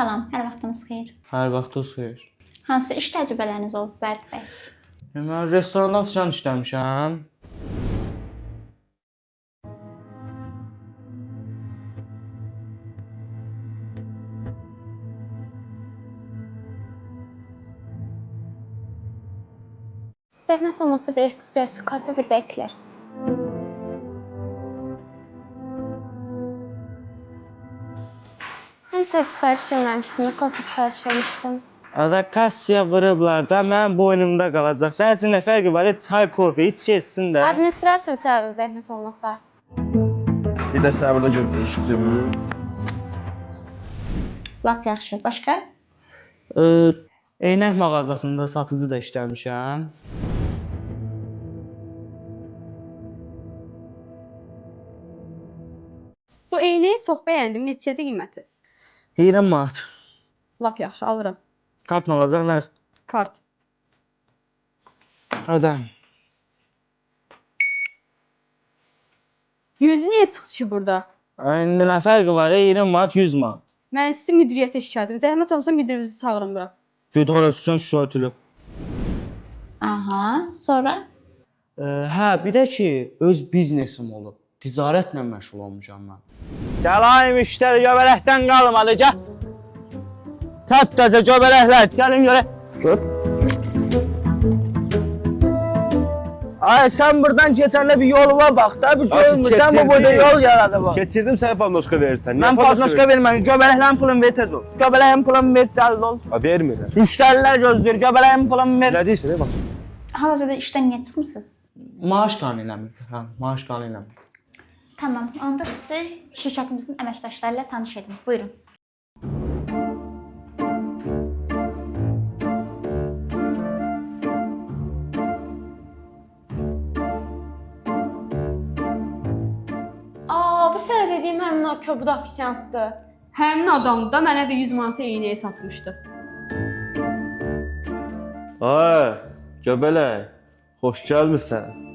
Salam, hər vaxtınız xeyir. Hər vaxtınız xeyir. Hansı iş təcrübələriniz olub Bərk bəy? Mən restoranda ofisiant işləmişəm. Zəhmət olmasa bir espresso kafe bir də eklər. Mən çay sifariş verməmişdim, kafe sifariş vermişdim. Ada kassiya vurublar da mənim boynumda qalacaq. Sənin üçün nə fərqi var? Çay, kofe, iç keçsin də. Administrator çağırın zəhmət olmasa. Bir də sənə burada görüşdüm. Lap yaxşı. Başqa? Eynək mağazasında satıcı da işləmişəm. Bu eynəyi çox bəyəndim. Neçədir qiyməti? 20 manat. Lap yaxşı, alıram. Kartla alacaqlar. Kart. Ödəm. Yüzü niyə çıxdı ki burada? İndi nə fərqi var? 20 manat, 100 manat. Mən sizi müdiriyyətə şikayət edirəm. Zəhmət olmasa müdirinizi çağırın bura. Götürürsən şikayət edib. Aha, sonra? Hə, bir də ki, öz biznesim olub. Ticarətlə məşğul olmuşam mən. Gəl ay müştəri, göbələkdən qalmadı, gəl. Təp-təzə göbələklər, gəlin görə. Ay, sən buradan keçəndə bir yoluna bax da, bir görmürsən, bu boyda yol yaradı bax. Keçirdim, sənə pannoşka verirsən. Mən pannoşka verməm, göbələklərin pulunu ver tez ol. Göbələyin pulunu ver, cəld ol. Vermirəm. Müştərilər gözləyir, göbələyin pulunu ver. Nə deyirsən, bax. Hal-hazırda işdən niyə çıxmısınız? Maaş qanunu ilə mi? Hə, maaş qanunu ilə mi? Tamam, onda sizi şirkətimizin əməkdaşları ilə tanış edin. Buyurun. Bu sənə dediyim həmin o köbud ofisiantdır. Həmin adam da mənə də 100 manata eynəyi satmışdı. Ay, göbələk. Xoş gəlmisən.